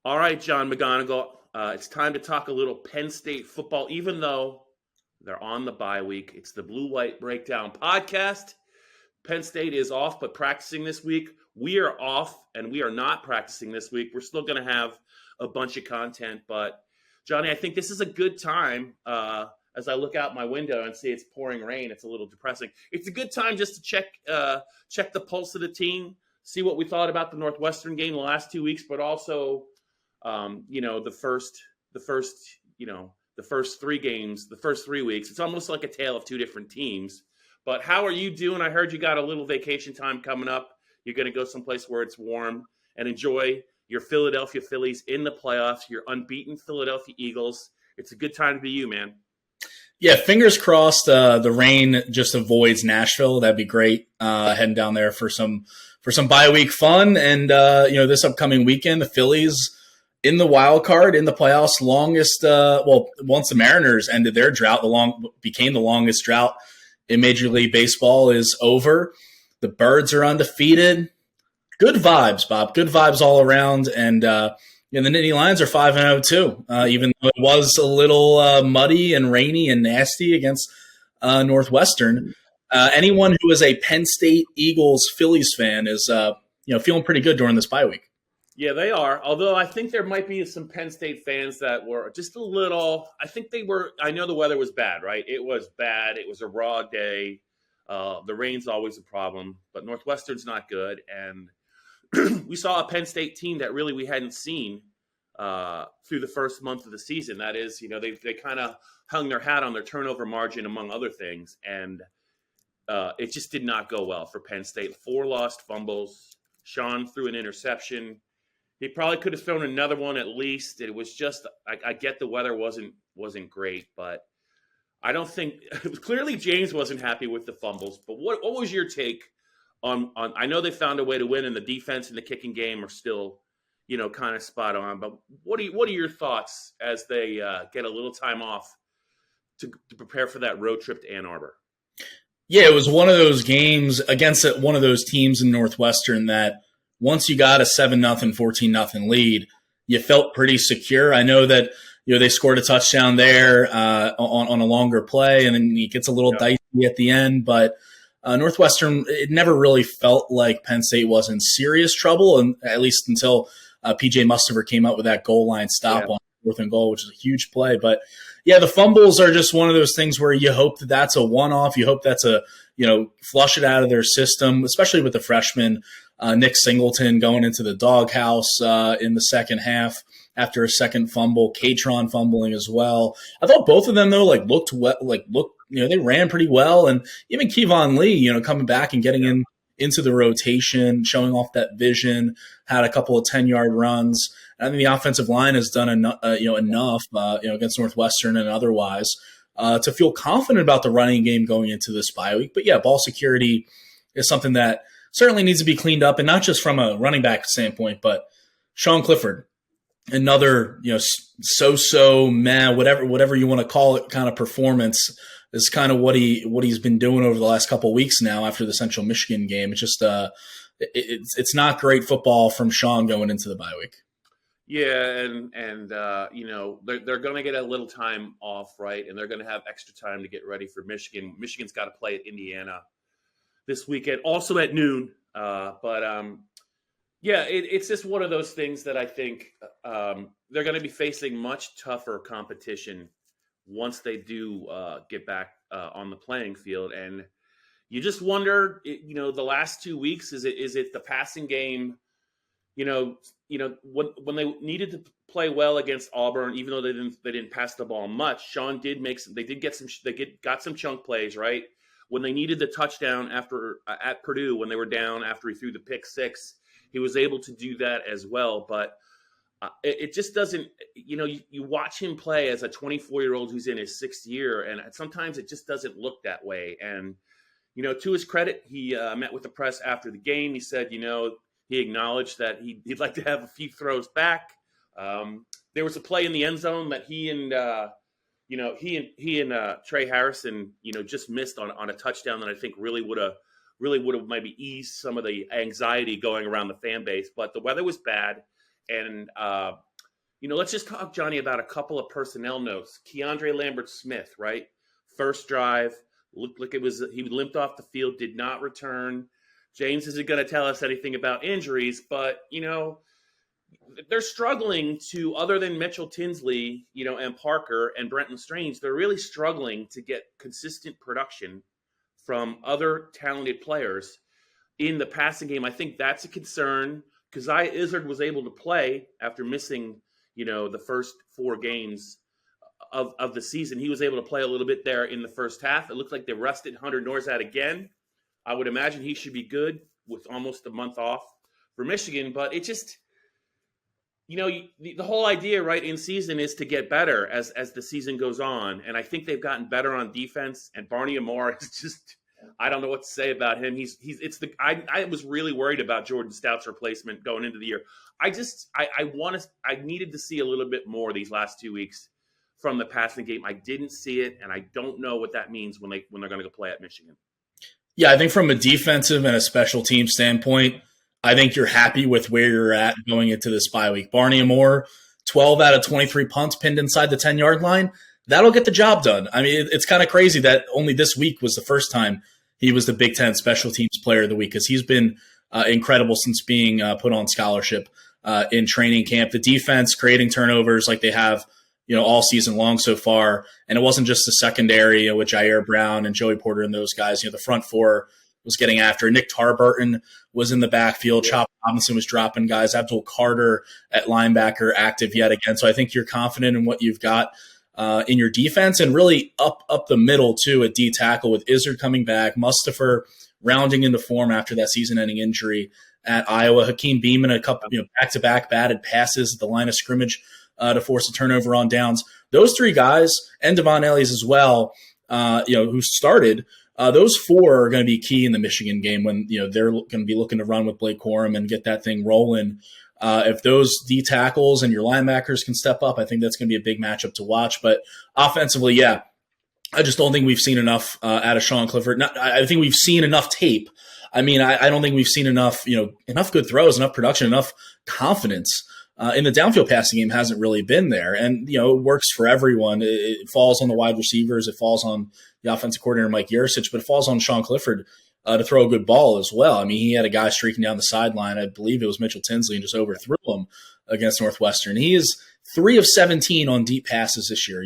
All right, John McGonigal. It's time to talk a little Penn State football, even though they're on the bye week. It's the Blue White Breakdown podcast. Penn State is off, but practicing this week. We are off, and we are not practicing this week. We're still going to have a bunch of content, but Johnny, I think this is a good time. As I look out my window and see it's pouring rain, it's a little depressing. It's a good time just to check the pulse of the team, see what we thought about the Northwestern game the last 2 weeks, but also the first three games, the first 3 weeks. It's almost like a tale of two different teams. But how are you doing? I heard you got a little vacation time coming up. You're going to go someplace where it's warm and enjoy your Philadelphia Phillies in the playoffs, your unbeaten Philadelphia Eagles. It's a good time to be you, man. Yeah, fingers crossed the rain just avoids Nashville. That'd be great. Heading down there for some bye week fun. And this upcoming weekend, the Phillies in the wild card in the playoffs, longest once the Mariners ended their drought, became the longest drought in Major League Baseball is over. The Birds are undefeated. Good vibes, Bob. Good vibes all around. And the Nittany Lions are 5-0 too, even though it was a little muddy and rainy and nasty against Northwestern. Anyone who is a Penn State Eagles Phillies fan is feeling pretty good during this bye week. Yeah, they are. Although I think there might be some Penn State fans that were just a little – I know the weather was bad, right? It was bad. It was a raw day. The rain's always a problem. But Northwestern's not good. And we saw a Penn State team that really we hadn't seen through the first month of the season. That is, they kind of hung their hat on their turnover margin, among other things. And it just did not go well for Penn State. 4 lost fumbles. Sean threw an interception. He probably could have thrown another one at least. It was just I get the weather wasn't great, but I don't think clearly James wasn't happy with the fumbles. But what was your take on I know they found a way to win and the defense and the kicking game are still, kind of spot on. But what are your thoughts as they get a little time off to prepare for that road trip to Ann Arbor? Yeah, it was one of those games against one of those teams in Northwestern that once you got a 7-0, 14-0 lead, you felt pretty secure. I know that they scored a touchdown there on a longer play, and then it gets a little dicey at the end. But Northwestern, it never really felt like Penn State was in serious trouble, and at least until P.J. Mustafer came up with that goal line stop on 4th and goal, which is a huge play. But yeah, the fumbles are just one of those things where you hope that that's a one-off. You hope that's flush it out of their system, especially with the freshman Nick Singleton going into the doghouse in the second half after a second fumble, Catron fumbling as well. I thought both of them though looked they ran pretty well, and even Kevon Lee, coming back and getting into the rotation, showing off that vision, had a couple of 10-yard runs. I think the offensive line has done enough against Northwestern and otherwise to feel confident about the running game going into this bye week. But yeah, ball security is something that certainly needs to be cleaned up, and not just from a running back standpoint, but Sean Clifford, another so-so whatever you want to call it kind of performance is kind of what he's been doing over the last couple of weeks now after the Central Michigan game. It's just it's not great football from Sean going into the bye week. Yeah, and they're going to get a little time off, right? And they're going to have extra time to get ready for Michigan. Michigan's got to play at Indiana this weekend, also at noon. It's just one of those things that I think they're going to be facing much tougher competition once they do get back on the playing field. And you just wonder, the last 2 weeks, is it the passing game? When they needed to play well against Auburn, even though they didn't pass the ball much, Sean did got some chunk plays, right? When they needed the touchdown at Purdue, when they were down after he threw the pick 6, he was able to do that as well. But it just doesn't, you watch him play as a 24-year-old who's in his 6th year, and sometimes it just doesn't look that way. And, to his credit, he met with the press after the game. He said, he acknowledged that he'd like to have a few throws back. There was a play in the end zone that he and Trey Harrison, just missed on a touchdown that I think really would have maybe eased some of the anxiety going around the fan base. But the weather was bad, and let's just talk, Johnny, about a couple of personnel notes. Keandre Lambert-Smith, right? First drive, looked like he limped off the field, did not return. James isn't going to tell us anything about injuries, but, they're struggling to, other than Mitchell Tinsley, and Parker and Brenton Strange, they're really struggling to get consistent production from other talented players in the passing game. I think that's a concern. Keziah Izzard was able to play after missing, the first 4 games of the season. He was able to play a little bit there in the first half. It looked like they rested Hunter Norzad again. I would imagine he should be good with almost a month off for Michigan, but it just, the whole idea, right, in season is to get better as the season goes on. And I think they've gotten better on defense. And Barney Amar is just, I don't know what to say about him. I was really worried about Jordan Stout's replacement going into the year. I needed to see a little bit more these last 2 weeks from the passing game. I didn't see it, and I don't know what that means when they're going to go play at Michigan. Yeah, I think from a defensive and a special team standpoint, I think you're happy with where you're at going into this bye week. Barney Amor, 12 out of 23 punts pinned inside the 10-yard line. That'll get the job done. I mean, it's kind of crazy that only this week was the first time he was the Big Ten Special Teams Player of the Week, because he's been incredible since being put on scholarship in training camp. The defense creating turnovers like they have, all season long so far. And it wasn't just the secondary with Jair Brown and Joey Porter and those guys. The front four was getting after. Nick Tarburton was in the backfield. Yeah. Chop Robinson was dropping guys. Abdul Carter at linebacker active yet again. So I think you're confident in what you've got in your defense, and really up the middle too at D tackle with Izzard coming back, Mustafa rounding into form after that season-ending injury at Iowa, Hakeem Beamon a couple back-to-back batted passes at the line of scrimmage to force a turnover on downs. Those 3 guys, and Devon Ellies as well, who started. Those 4 are going to be key in the Michigan game when they're going to be looking to run with Blake Corum and get that thing rolling. If those D tackles and your linebackers can step up, I think that's going to be a big matchup to watch. But offensively, yeah, I just don't think we've seen enough out of Sean Clifford. I think we've seen enough tape. I mean, I don't think we've seen enough, enough good throws, enough production, enough confidence. In the downfield passing game hasn't really been there. And, it works for everyone. It falls on the wide receivers. It falls on the offensive coordinator, Mike Yurcich, but it falls on Sean Clifford to throw a good ball as well. I mean, he had a guy streaking down the sideline. I believe it was Mitchell Tinsley, and just overthrew him against Northwestern. He is 3 of 17 on deep passes this year,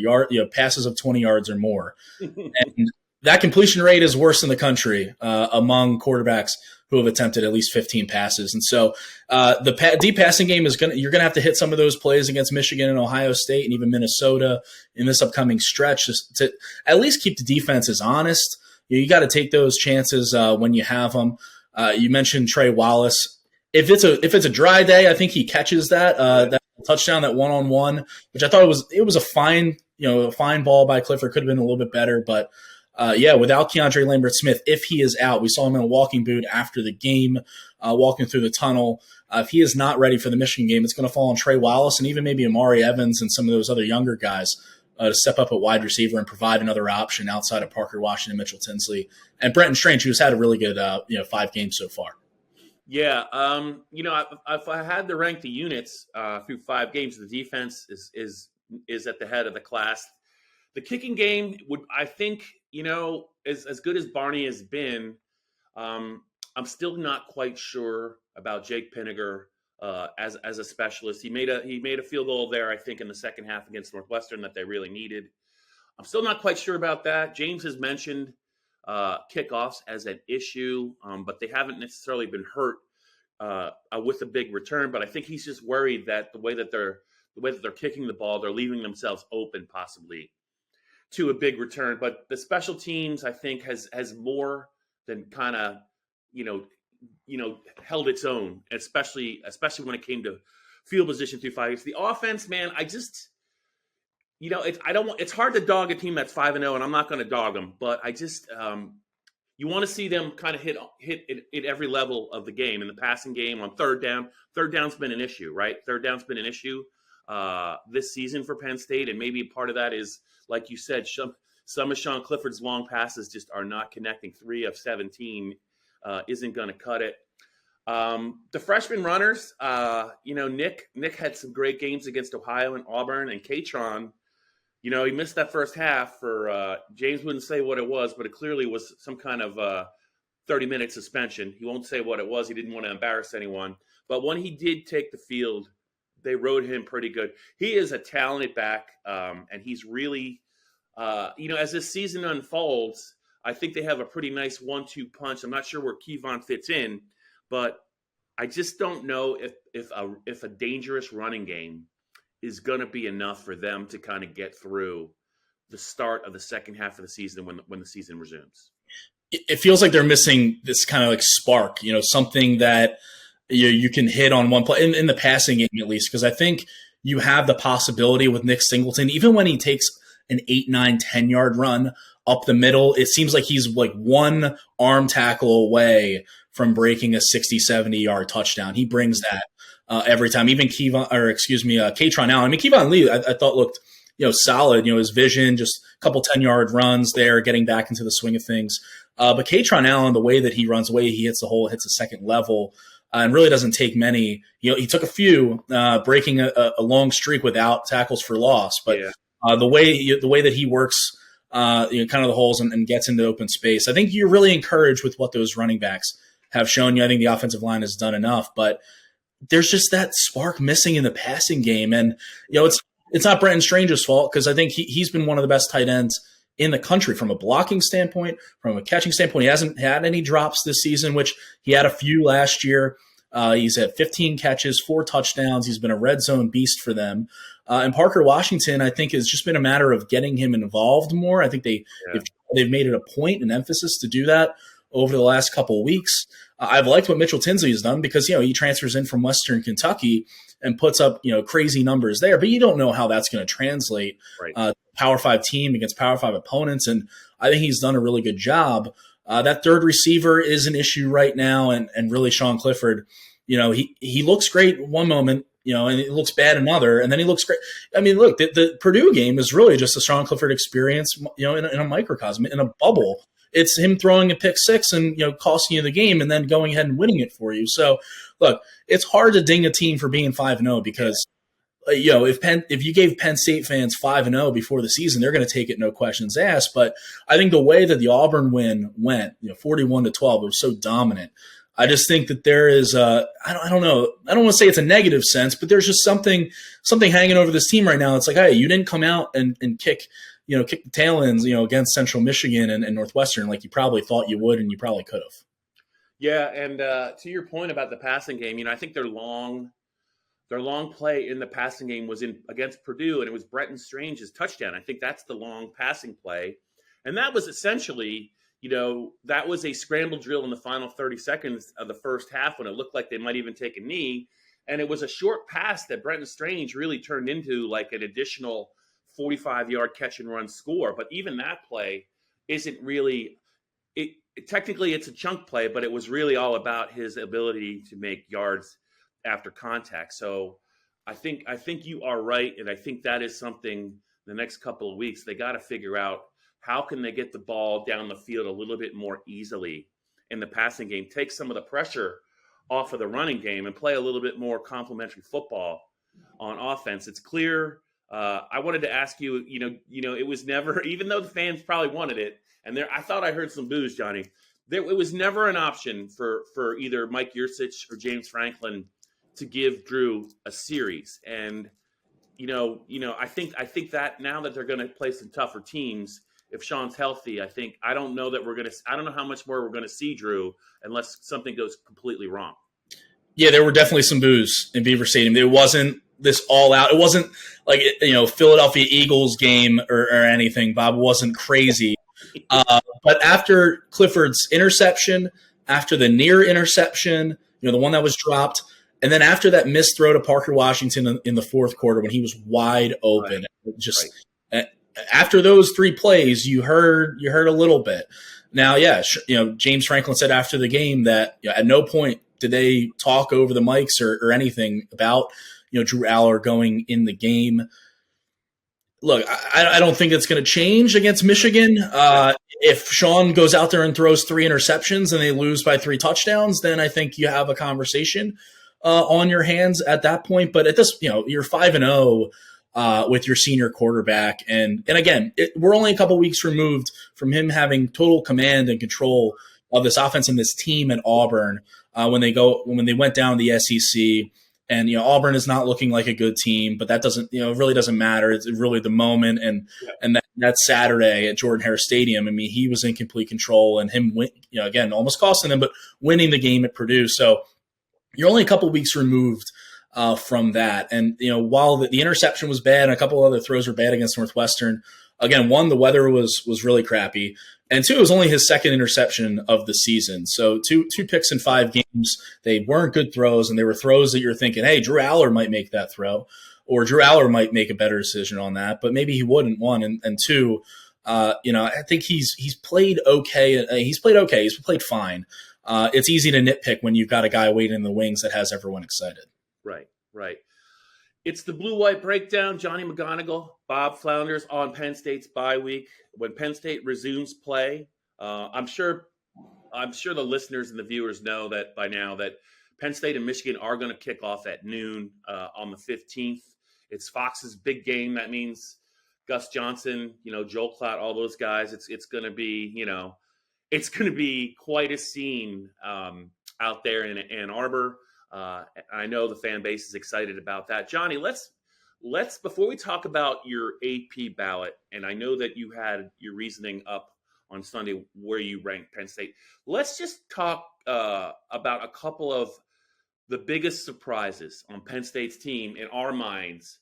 passes of 20 yards or more. And that completion rate is worse in the country among quarterbacks who have attempted at least 15 passes. And so the deep passing game you're going to have to hit some of those plays against Michigan and Ohio State and even Minnesota in this upcoming stretch to at least keep the defenses honest. You got to take those chances when you have them. You mentioned Trey Wallace. If it's a dry day, I think he catches that touchdown, that one-on-one, which I thought it was a fine ball by Clifford. Could have been a little bit better, but without Keandre Lambert-Smith, if he is out, we saw him in a walking boot after the game, walking through the tunnel. If he is not ready for the Michigan game, it's going to fall on Trey Wallace and even maybe Amari Evans and some of those other younger guys to step up at wide receiver and provide another option outside of Parker Washington, Mitchell Tinsley, and Brenton Strange, who's had a really good 5 games so far. Yeah, if I had to rank the units through 5 games, the defense is at the head of the class. The kicking game would, I think, as good as Barney has been, I'm still not quite sure about Jake Pinniger as a specialist. He made a field goal there, I think, in the second half against Northwestern that they really needed. I'm still not quite sure about that. James has mentioned kickoffs as an issue, but they haven't necessarily been hurt with a big return. But I think he's just worried that the way that they're kicking the ball, they're leaving themselves open possibly to a big return. But the special teams, I think, has more than kind of held its own, especially when it came to field position through 5 years. The offense, man, I just it's hard to dog a team that's 5-0, and I'm not going to dog them, but I just you want to see them kind of hit at every level of the game. In the passing game, on third down's been an issue, right? Third down's been an issue this season for Penn State, and maybe part of that is, like you said, some of Sean Clifford's long passes just are not connecting. 3 of 17 isn't going to cut it. The freshman runners, Nick had some great games against Ohio and Auburn, and Katron, he missed that first half for James wouldn't say what it was, but it clearly was some kind of 30-minute suspension. He won't say what it was. He didn't want to embarrass anyone. But when he did take the field, they rode him pretty good. He is a talented back, and he's really, as this season unfolds, I think they have a pretty nice 1-2 punch. I'm not sure where Kevon fits in, but I just don't know if a dangerous running game is going to be enough for them to kind of get through the start of the second half of the season when the season resumes. It feels like they're missing this kind of like spark, something that you can hit on one play in the passing game at least, because I think you have the possibility with Nick Singleton, even when he takes an 8, 9, 10-yard run up the middle, it seems like he's like one arm tackle away from breaking a 60, 70-yard touchdown. He brings that every time. Even Katron Allen. I mean, Kevon Lee, I thought looked, solid. His vision, just a couple 10-yard runs there, getting back into the swing of things. But Katron Allen, the way that he runs, the way he hits the hole, hits a second level, and really doesn't take many. He took a few, breaking a long streak without tackles for loss. But the way that he works, kind of the holes and gets into open space, I think you're really encouraged with what those running backs have shown you. I think the offensive line has done enough, but there's just that spark missing in the passing game. And, it's not Brenton Strange's fault, because I think he's been one of the best tight ends in the country from a blocking standpoint, from a catching standpoint. He hasn't had any drops this season, which he had a few last year. He's had 15 catches, 4 touchdowns. He's been a red zone beast for them. And Parker Washington, I think, has just been a matter of getting him involved more. I think they've made it a point, an emphasis to do that over the last couple of weeks. I've liked what Mitchell Tinsley has done because, he transfers in from Western Kentucky and puts up, crazy numbers there. But you don't know how that's going to translate Power 5 team against Power 5 opponents. And I think he's done a really good job. That third receiver is an issue right now. And really Sean Clifford, he looks great one moment, and it looks bad another, and then he looks great. I mean, look, the Purdue game is really just a Sean Clifford experience, in a microcosm, in a bubble. It's him throwing a pick six and, costing you the game and then going ahead and winning it for you. So, look, it's hard to ding a team for being 5-0 because, if you gave Penn State fans 5-0 before the season, they're going to take it no questions asked. But I think the way that the Auburn win went, 41-12, it was so dominant. I just think that there is I don't know. I don't want to say it's a negative sense, but there's just something hanging over this team right now. It's like, hey, you didn't come out and kick the tail ends, against Central Michigan and Northwestern like you probably thought you would and you probably could have. Yeah, and to your point about the passing game, I think their long play in the passing game was against Purdue, and it was Brenton Strange's touchdown. I think that's the long passing play, and that was essentially, that was a scramble drill in the final 30 seconds of the first half when it looked like they might even take a knee, and it was a short pass that Brenton Strange really turned into like an additional 45-yard catch and run score. But even that play isn't really technically it's a chunk play, but it was really all about his ability to make yards after contact. So I think you are right, and I think that is something the next couple of weeks they got to figure out. How can they get the ball down the field a little bit more easily in the passing game, take some of the pressure off of the running game, and play a little bit more complementary football on offense? It's clear. I wanted to ask you, it was never, even though the fans probably wanted it, and I thought I heard some boos, Johnny. It was never an option for either Mike Yursich or James Franklin to give Drew a series. And I think that now that they're going to play some tougher teams, if Sean's healthy, I don't know how much more we're going to see Drew unless something goes completely wrong. Yeah, there were definitely some boos in Beaver Stadium. It wasn't this all out. It wasn't like, Philadelphia Eagles game or anything. Bob wasn't crazy. But after Clifford's interception, after the near interception, the one that was dropped, and then after that missed throw to Parker Washington in the fourth quarter when he was wide open, after those 3 plays, you heard a little bit. Now, James Franklin said after the game that at no point did they talk over the mics or anything about Drew Aller going in the game. look, I don't think it's going to change against Michigan. If Sean goes out there and throws 3 interceptions and they lose by 3 touchdowns, then I think you have a conversation on your hands at that point. But at this, you're 5-0 with your senior quarterback, and again, we're only a couple weeks removed from him having total command and control of this offense and this team at Auburn when they went down to the SEC. And Auburn is not looking like a good team, but that doesn't it really doesn't matter. It's really the moment, and that Saturday at Jordan Hare Stadium. I mean, he was in complete control, and him again almost costing them, but winning the game at Purdue. So you're only a couple weeks removed from that. And while the interception was bad, and a couple other throws were bad against Northwestern. Again, one, the weather was really crappy. And 2, it was only his second interception of the season. So two picks in 5 games. They weren't good throws, and they were throws that you're thinking, hey, Drew Aller might make that throw, or Drew Aller might make a better decision on that, but maybe he wouldn't, 1. And 2, I think he's played okay. He's played fine. It's easy to nitpick when you've got a guy waiting in the wings that has everyone excited. Right. It's the Blue-White Breakdown. Johnny McGonigal, Bob Flounders on Penn State's bye week. When Penn State resumes play, I'm sure the listeners and the viewers know that by now that Penn State and Michigan are going to kick off at noon on the 15th. It's Fox's big game. That means Gus Johnson, Joel Klatt, all those guys. It's going to be, it's going to be quite a scene out there in Ann Arbor. I know the fan base is excited about that. Johnny, let's before we talk about your AP ballot, and I know that you had your reasoning up on Sunday where you ranked Penn State. Let's just talk about a couple of the biggest surprises on Penn State's team in our minds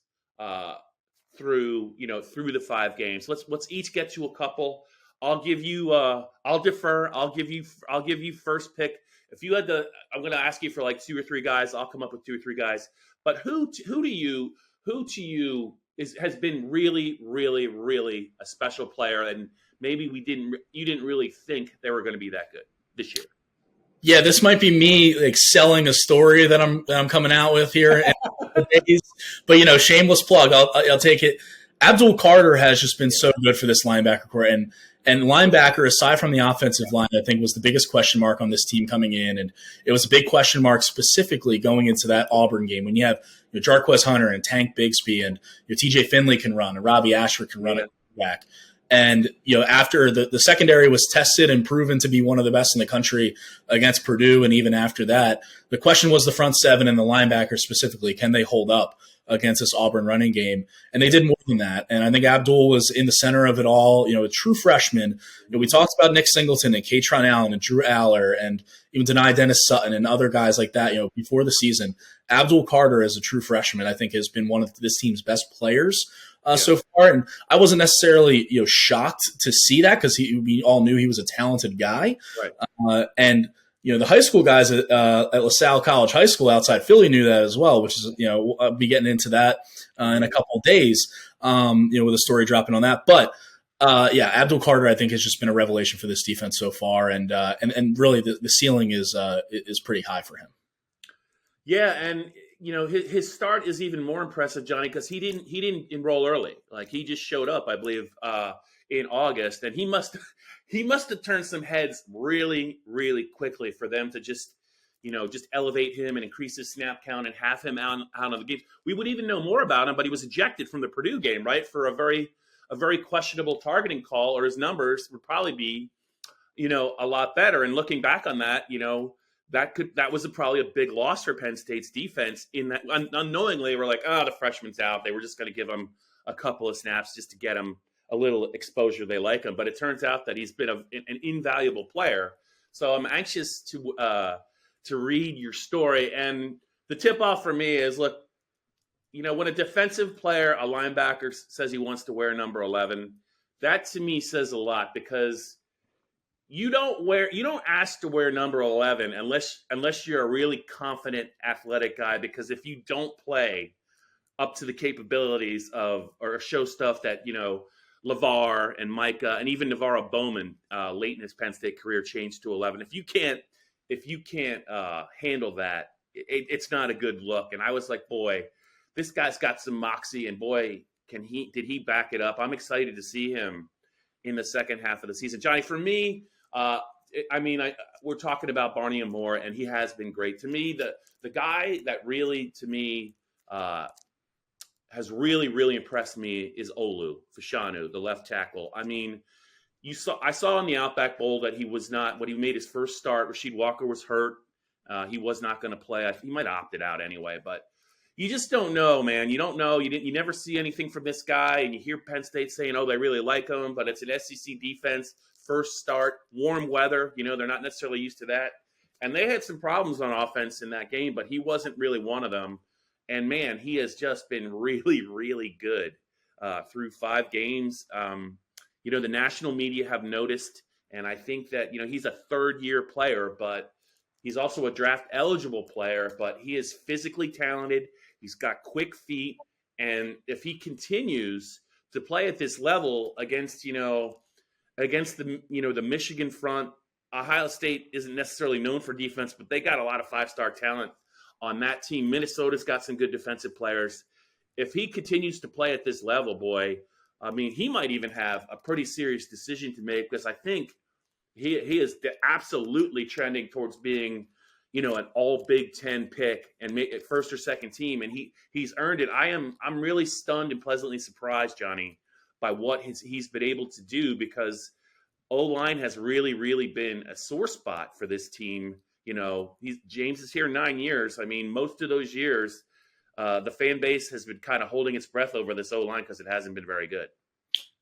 through the 5 games. Let's each get to a couple. I'll give you. I'll defer. I'll give you first pick. If you had I'm going to ask you for like 2 or 3 guys. I'll come up with 2 or 3 guys. But who to you has been really, really, really a special player, and maybe you didn't really think they were going to be that good this year? Yeah, this might be me like selling a story that I'm coming out with here. But shameless plug. I'll take it. Abdul Carter has just been so good for this linebacker core, and linebacker, aside from the offensive line, I think was the biggest question mark on this team coming in. And it was a big question mark specifically going into that Auburn game when you have Jarquez Hunter and Tank Bigsby and TJ Finley can run and Robbie Ashford can run it back. And, after the secondary was tested and proven to be one of the best in the country against Purdue, and even after that, the question was the front 7 and the linebackers specifically, can they hold up against this Auburn running game? And they did more than that. And I think Abdul was in the center of it all, a true freshman. We talked about Nick Singleton and Katron Allen and Drew Aller and even Denai Dennis Sutton and other guys like that, before the season. Abdul Carter as a true freshman, I think, has been one of this team's best players so far. And I wasn't necessarily, shocked to see that because we all knew he was a talented guy. Right. And the high school guys at LaSalle College High School outside Philly knew that as well, which is, I'll be getting into that in a couple of days, with a story dropping on that. But, Abdul Carter, I think, has just been a revelation for this defense so far. And really the ceiling is pretty high for him. Yeah. And, his start is even more impressive, Johnny, because he didn't enroll early. Like, he just showed up, I believe, in August, and he must have turned some heads really, really quickly for them to just elevate him and increase his snap count and have him out of the game. We would even know more about him, but he was ejected from the Purdue game, right, for a very questionable targeting call, or his numbers would probably be, a lot better. And looking back on that, that was probably a big loss for Penn State's defense. In that, unknowingly, we're like, the freshman's out. They were just going to give him a couple of snaps just to get him a little exposure. They like him, but it turns out that he's been an invaluable player. So I'm anxious to read your story. And the tip off for me is, look, when a defensive player, a linebacker, says he wants to wear number 11, that to me says a lot, because you don't ask to wear number 11 unless you're a really confident athletic guy, because if you don't play up to the capabilities of, or show stuff that, LeVar and Micah and even Navarro Bowman late in his Penn State career changed to 11. If you can't handle that, it's not a good look. And I was like, boy, this guy's got some moxie, and boy, did he back it up? I'm excited to see him in the second half of the season. Johnny, for me, we're talking about Barney and Moore, and he has been great. To me, the guy that really, to me, has really, really impressed me is Olu Fashanu, the left tackle. I mean, I saw in the Outback Bowl that he was not, when he made his first start, Rasheed Walker was hurt. He was not going to play. He might have opted out anyway, but you just don't know, man. You don't know. You never see anything from this guy, and you hear Penn State saying, oh, they really like him, but it's an SEC defense, first start, warm weather. They're not necessarily used to that. And they had some problems on offense in that game, but he wasn't really one of them. And, man, he has just been really, really good through 5 games. The national media have noticed, and I think that, he's a third-year player, but he's also a draft-eligible player, but he is physically talented. He's got quick feet, and if he continues to play at this level against the Michigan front, Ohio State isn't necessarily known for defense, but they got a lot of 5-star talent on that team. Minnesota's got some good defensive players. If he continues to play at this level, boy, I mean, he might even have a pretty serious decision to make, because I think he is absolutely trending towards being, an all Big Ten pick and first or second team, and he's earned it. I'm really stunned and pleasantly surprised, Johnny, by what he's been able to do, because O-line has really, really been a sore spot for this team. James is here 9 years. I mean, most of those years, the fan base has been kind of holding its breath over this O-line because it hasn't been very good.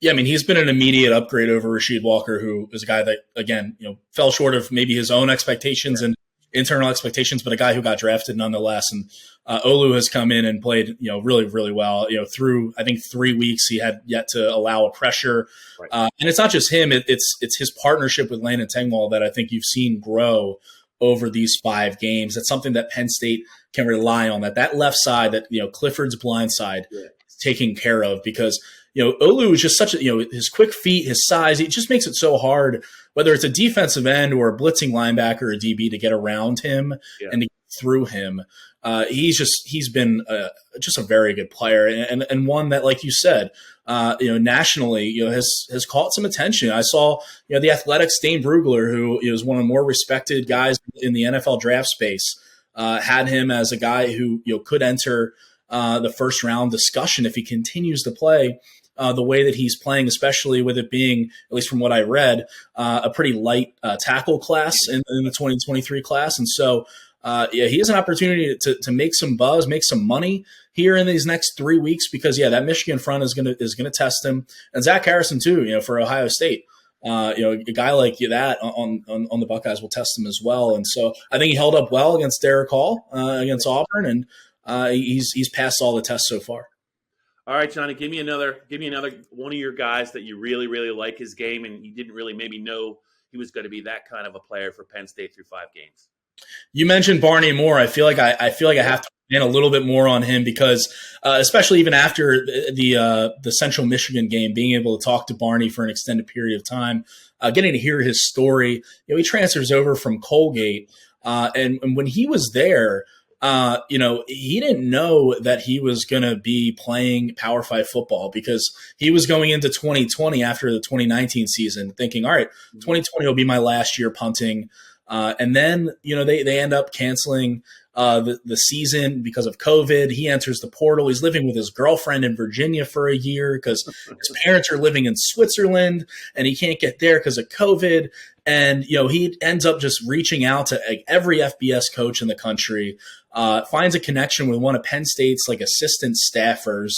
Yeah, I mean, he's been an immediate upgrade over Rasheed Walker, who is a guy that, again, fell short of maybe his own expectations and internal expectations, but a guy who got drafted nonetheless. And Olu has come in and played, really, really well. Through, I think, 3 weeks, he had yet to allow a pressure. Right. And it's not just him; it's his partnership with Landon Tengwall that I think you've seen grow over these 5 games. That's something that Penn State can rely on. That left side, that Clifford's blind side, is taken care of, because Olu is just such his quick feet, his size, it just makes it so hard, whether it's a defensive end or a blitzing linebacker or a DB, to get around him and to get through him. He's been just a very good player, and one that, like you said, nationally, has caught some attention. I saw, the Athletics' Dane Brugler, who is one of the more respected guys in the NFL draft space, had him as a guy who could enter the first round discussion if he continues to play the way that he's playing, especially with it being, at least from what I read, a pretty light tackle class in the 2023 class. And so, he has an opportunity to make some buzz, make some money here in these next 3 weeks, because that Michigan front is gonna test him, and Zach Harrison too, for Ohio State. A guy like that on the Buckeyes will test him as well. And so I think he held up well against Derek Hall against Auburn, and he's passed all the tests so far. All right, Johnny, give me another one of your guys that you really, really like his game, and you didn't really maybe know he was going to be that kind of a player for Penn State through 5 games. You mentioned Barney Moore. I feel like I have to in a little bit more on him, because especially even after the Central Michigan game, being able to talk to Barney for an extended period of time, getting to hear his story. He transfers over from Colgate, and when he was there, he didn't know that he was going to be playing Power 5 football, because he was going into 2020 after the 2019 season thinking, all right, 2020 will be my last year punting. And then, they end up canceling the season because of COVID. He enters the portal. He's living with his girlfriend in Virginia for a year because his parents are living in Switzerland, and he can't get there because of COVID. And, he ends up just reaching out to every FBS coach in the country, finds a connection with one of Penn State's assistant staffers,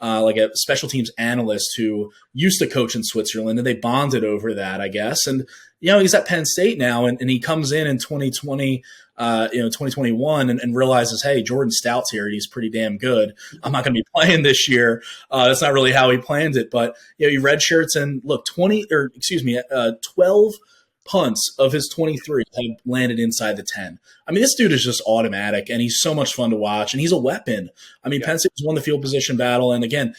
like a special teams analyst who used to coach in Switzerland, and they bonded over that, I guess. And, he's at Penn State now, and he comes in 2020, 2021 and realizes, hey, Jordan Stout's here. He's pretty damn good. I'm not going to be playing this year. That's not really how he planned it, but he redshirts and look, 12 punts of his 23 have landed inside the 10. I mean, this dude is just automatic, and he's so much fun to watch, and he's a weapon. I mean, Penn State's won the field position battle, and again,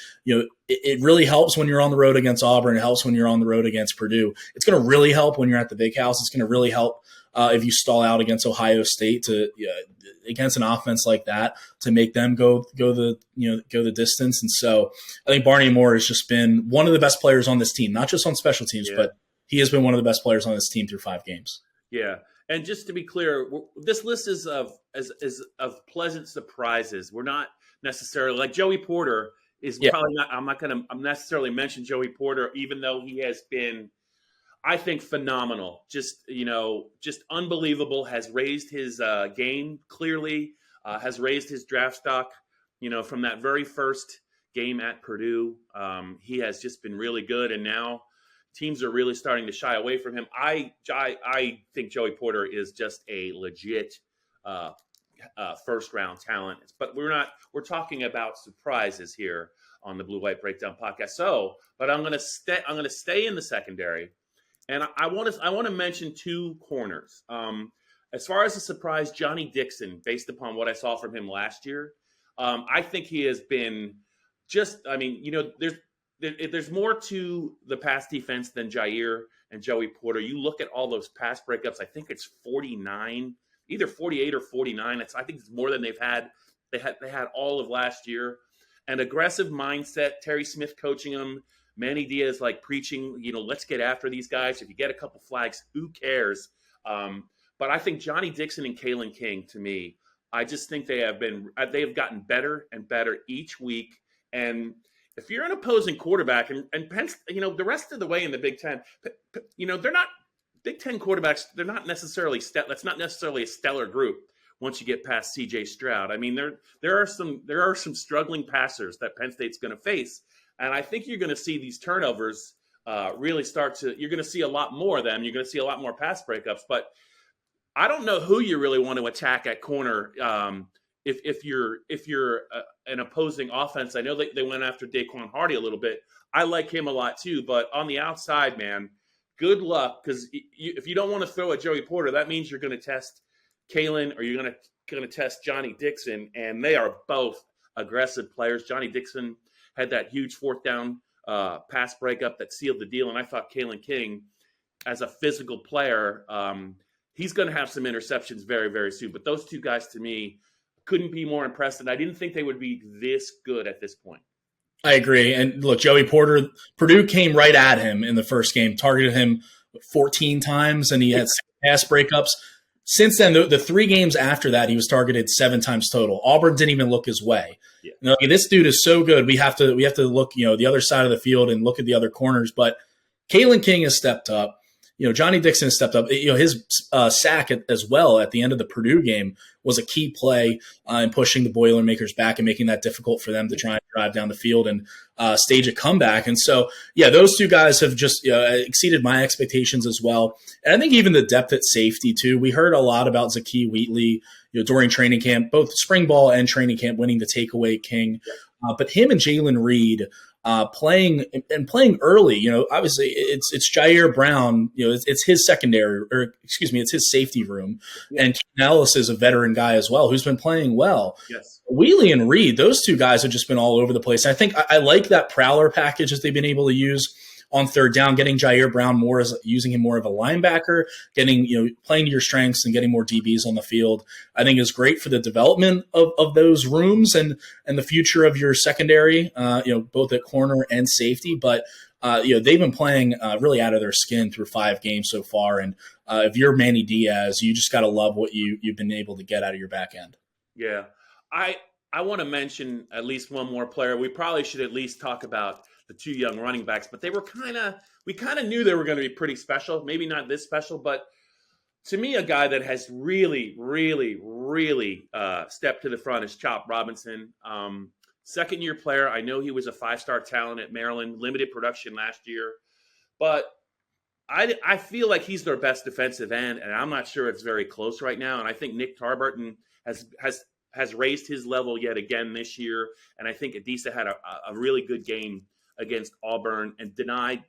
it really helps when you're on the road against Auburn. It helps when you're on the road against Purdue. It's going to really help when you're at the Big House. It's going to really help if you stall out against Ohio State against an offense like that to make them go the distance. And so I think Barney Moore has just been one of the best players on this team, not just on special teams, but he has been one of the best players on this team through 5 games. Yeah. And just to be clear, this list is of pleasant surprises. We're not necessarily like Joey Porter is probably not. I'm not going to necessarily mention Joey Porter, even though he has been, I think, phenomenal. Just unbelievable. Has raised his game clearly. Has raised his draft stock. From that very first game at Purdue, he has just been really good, and now teams are really starting to shy away from him. I think Joey Porter is just a legit first round talent. But we're talking about surprises here on the Blue White Breakdown podcast. But I'm going to stay in the secondary, and I want to mention 2 corners. As far as a surprise, Johnny Dixon, based upon what I saw from him last year, I think he has been there's more to the pass defense than Jair and Joey Porter. You look at all those pass breakups, I think it's 49, either 48 or 49. I think it's more than they've had. They had all of last year. An aggressive mindset, Terry Smith coaching them. Manny Diaz preaching, let's get after these guys. If you get a couple flags, who cares? But I think Johnny Dixon and Kalen King, to me, I just think they have gotten better and better each week. And if you're an opposing quarterback, and Penn, the rest of the way in the Big Ten, they're not Big Ten quarterbacks. They're not necessarily that's not necessarily a stellar group. Once you get past C.J. Stroud, I mean, there are some struggling passers that Penn State's going to face, and I think you're going to see these turnovers really start to. You're going to see a lot more of them. You're going to see a lot more pass breakups, but I don't know who you really want to attack at corner. If you're an opposing offense, I know they went after Daquan Hardy a little bit. I like him a lot too, but on the outside, man, good luck, because if you don't want to throw at Joey Porter, that means you're going to test Kalen or you're going to test Johnny Dixon, and they are both aggressive players. Johnny Dixon had that huge 4th down pass breakup that sealed the deal, and I thought Kalen King, as a physical player, he's going to have some interceptions very, very soon. But those 2 guys, to me, couldn't be more impressed, and I didn't think they would be this good at this point. I agree. And look, Joey Porter, Purdue came right at him in the first game, targeted him 14 times, and he had 6 pass breakups. Since then, the 3 games after that, he was targeted 7 times total. Auburn didn't even look his way. Yeah. This dude is so good. We have to look, the other side of the field and look at the other corners. But Kalen King has stepped up. Johnny Dixon has stepped up. His sack as well at the end of the Purdue game was a key play in pushing the Boilermakers back and making that difficult for them to try and drive down the field and stage a comeback. And so, those 2 guys have just exceeded my expectations as well. And I think even the depth at safety too. We heard a lot about Zakiya Wheatley, during training camp, both spring ball and training camp, winning the takeaway king. But him and Jalen Reed playing early, obviously it's Jair Brown, it's his secondary, it's his safety room. Yeah. And Keaton Ellis is a veteran guy as well, who's been playing well. Yes. Wheatley and Reed, those 2 guys have just been all over the place. I think I like that prowler package that they've been able to use on 3rd down, getting Jair Brown using him more of a linebacker, getting, playing to your strengths and getting more DBs on the field, I think is great for the development of those rooms and the future of your secondary, both at corner and safety. But, they've been playing really out of their skin through 5 games so far. And if you're Manny Diaz, you just got to love what you've been able to get out of your back end. Yeah. I want to mention at least one more player. We probably should at least talk about the 2 young running backs, but we kind of knew they were going to be pretty special. Maybe not this special, but to me, a guy that has really, really, really stepped to the front is Chop Robinson. 2nd-year player. I know he was a 5-star talent at Maryland, limited production last year, but I feel like he's their best defensive end, and I'm not sure it's very close right now. And I think Nick Tarburton has raised his level yet again this year, and I think Adisa had a really good game against Auburn and denied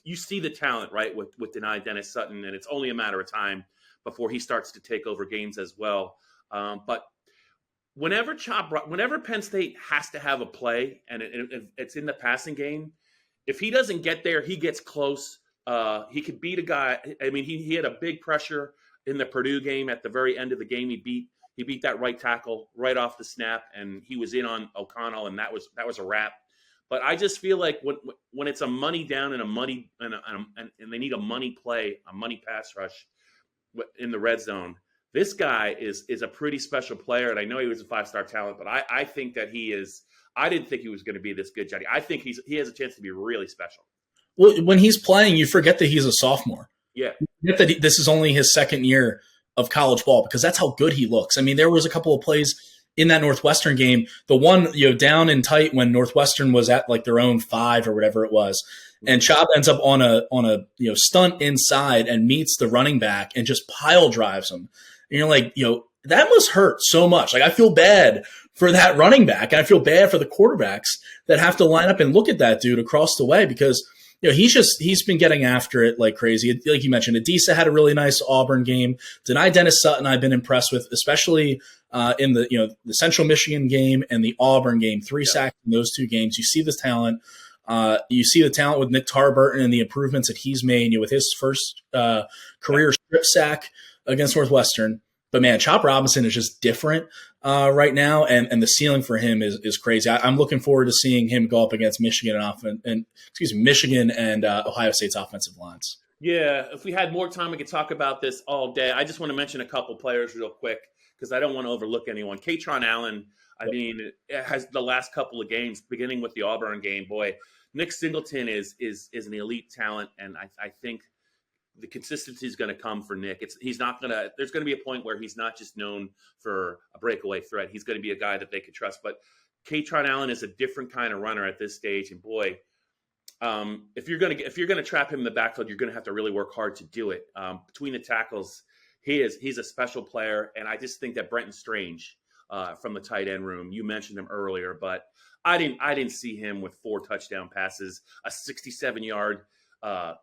you see the talent, right, with Deni Dennis Sutton, and it's only a matter of time before he starts to take over games as well. But whenever Penn State has to have a play, and it's in the passing game, if he doesn't get there, he gets close. He could beat a guy. I mean, he had a big pressure in the Purdue game at the very end of the game. He beat that right tackle right off the snap, and he was in on O'Connell, and that was a wrap. But I just feel like when it's a money down and and they need a money play, a money pass rush in the red zone, this guy is a pretty special player, and I know he was a 5-star talent, but I think that he is. I didn't think he was going to be this good, Johnny. I think he has a chance to be really special. Well, when he's playing, you forget that he's a sophomore. Yeah, you forget that this is only his second year of college ball, because that's how good he looks. I mean, there was a couple of plays in that Northwestern game, the one, down and tight when Northwestern was at like their own 5 or whatever it was, and Chop ends up on a stunt inside and meets the running back and just pile drives him. And you're like, that must hurt so much. Like, I feel bad for that running back, and I feel bad for the quarterbacks that have to line up and look at that dude across the way, because he's been getting after it like crazy. Like you mentioned, Adisa had a really nice Auburn game. Deni Dennis Sutton I've been impressed with, especially in the Central Michigan game and the Auburn game. 3 sacks in those 2 games. You see the talent. You see the talent with Nick Tarburton and the improvements that he's made with his first career strip sack against Northwestern. But man, Chop Robinson is just different right now, and the ceiling for him is crazy. I'm looking forward to seeing him go up against Michigan and Ohio State's offensive lines. Yeah, if we had more time, we could talk about this all day. I just want to mention a couple players real quick because I don't want to overlook anyone. Katron Allen, I mean, has the last couple of games, beginning with the Auburn game. Boy, Nick Singleton is an elite talent, and I think the consistency is going to come for Nick. There's going to be a point where he's not just known for a breakaway threat. He's going to be a guy that they could trust. But Katron Allen is a different kind of runner at this stage. And boy, if you're going to trap him in the backfield, you're going to have to really work hard to do it. Between the tackles, he's a special player. And I just think that Brenton Strange from the tight end room, you mentioned him earlier, but I didn't see him with 4 touchdown passes, a 67-yard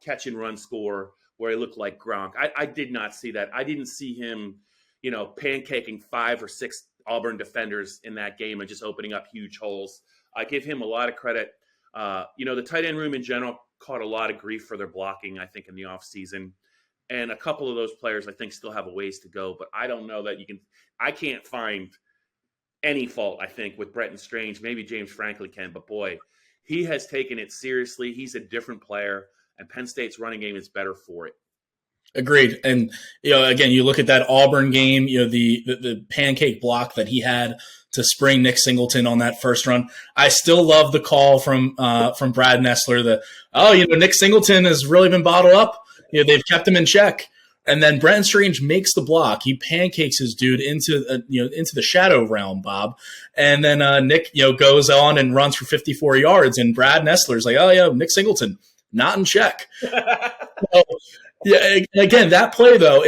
catch and run score where he looked like Gronk. I did not see that. I didn't see him, pancaking 5 or 6 Auburn defenders in that game and just opening up huge holes. I give him a lot of credit. The tight end room in general caught a lot of grief for their blocking, I think, in the offseason. And a couple of those players, I think, still have a ways to go. But I don't know that I can't find any fault, I think, with Brenton Strange. Maybe James Franklin can, but boy, he has taken it seriously. He's a different player. And Penn State's running game is better for it. Agreed. And, again, you look at that Auburn game, the pancake block that he had to spring Nick Singleton on that first run. I still love the call from Brad Nessler. Nick Singleton has really been bottled up. They've kept him in check. And then Brenton Strange makes the block. He pancakes his dude into the shadow realm, Bob. And then Nick, goes on and runs for 54 yards. And Brad Nessler's like, Nick Singleton, not in check. So, again, that play though,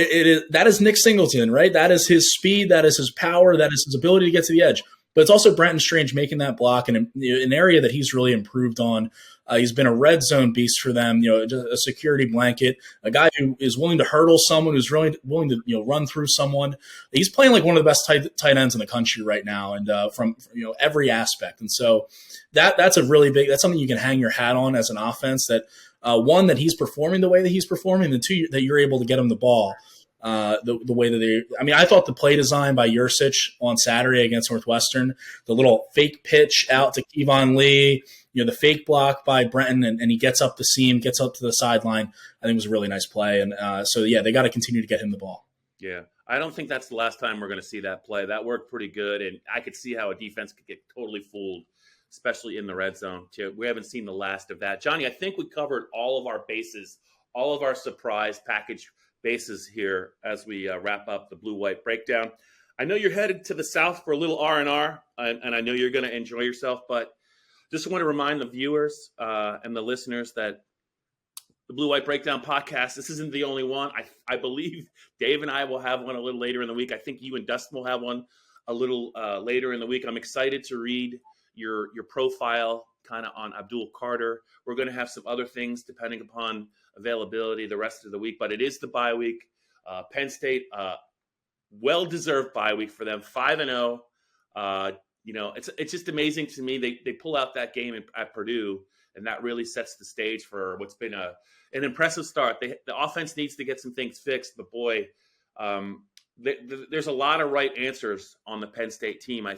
that is Nick Singleton, right? That is his speed, that is his power, that is his ability to get to the edge. But it's also Brenton Strange making that block in an area that he's really improved on. He's been a red zone beast for them, a security blanket, a guy who is willing to hurdle someone, who's really willing to run through someone. He's playing like one of the best tight ends in the country right now, and from every aspect. And so that's that's something you can hang your hat on as an offense. That one, that he's performing the way that he's performing, and 2, that you're able to get him the ball the way that I thought the play design by Yursich on Saturday against Northwestern, the little fake pitch out to Kevon Lee, the fake block by Brenton, and he gets up the seam, gets up to the sideline. I think it was a really nice play. And they got to continue to get him the ball. Yeah. I don't think that's the last time we're going to see that play. That worked pretty good, and I could see how a defense could get totally fooled, especially in the red zone, too. We haven't seen the last of that. Johnny, I think we covered all of our bases, all of our surprise package bases here as we wrap up the blue-white breakdown. I know you're headed to the South for a little R&R, and I know you're going to enjoy yourself, but just want to remind the viewers and the listeners that the Blue White Breakdown podcast, this isn't the only one. I believe Dave and I will have one a little later in the week. I think you and Dustin will have one a little later in the week. I'm excited to read your profile kind of on Abdul Carter. We're going to have some other things depending upon availability the rest of the week, but it is the bye week. Penn State, well-deserved bye week for them, 5-0. It's just amazing to me. They pull out that game at Purdue, and that really sets the stage for what's been an impressive start. The offense needs to get some things fixed, but boy, there's a lot of right answers on the Penn State team. I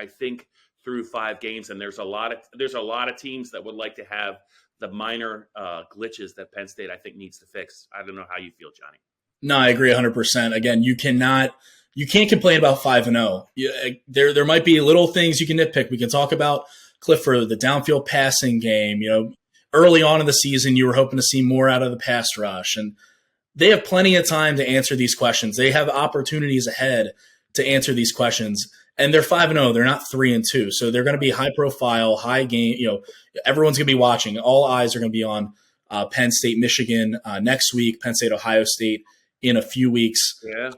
think through 5 games, and there's a lot of teams that would like to have the minor glitches that Penn State I think needs to fix. I don't know how you feel, Johnny. No, I agree 100%. Again, you can't complain about 5-0. There might be little things you can nitpick. We can talk about Clifford, the downfield passing game. Early on in the season, you were hoping to see more out of the pass rush, and they have plenty of time to answer these questions. They have opportunities ahead to answer these questions, and they're 5-0. They're not 3-2, so they're going to be high profile, high game. Everyone's going to be watching. All eyes are going to be on Penn-State-Michigan next week. Penn State-Ohio State in a few weeks. Yeah.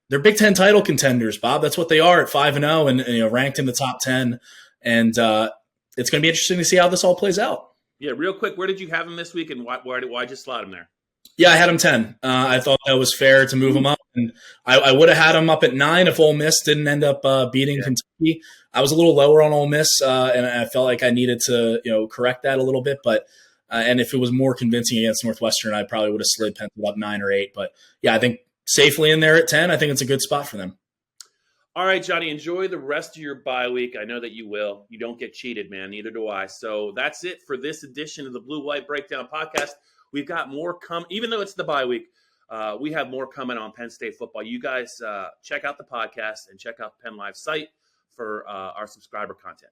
They're Big Ten title contenders, Bob. That's what they are at 5-0 and ranked in the top 10. And it's going to be interesting to see how this all plays out. Yeah, real quick, where did you have them this week, and why just slot them there? Yeah, I had them 10. I thought that was fair to move them up, and I would have had them up at 9 if Ole Miss didn't end up beating Kentucky. I was a little lower on Ole Miss, and I felt like I needed to correct that a little bit. But and if it was more convincing against Northwestern, I probably would have slid Penn up 9 or 8. But yeah, I think safely in there at 10. I think it's a good spot for them. All right, Johnny, enjoy the rest of your bye week. I know that you will. You don't get cheated, man. Neither do I. So that's it for this edition of the Blue White Breakdown podcast. We've got more coming. Even though it's the bye week, we have more coming on Penn State football. You guys check out the podcast and check out the PennLive site for our subscriber content.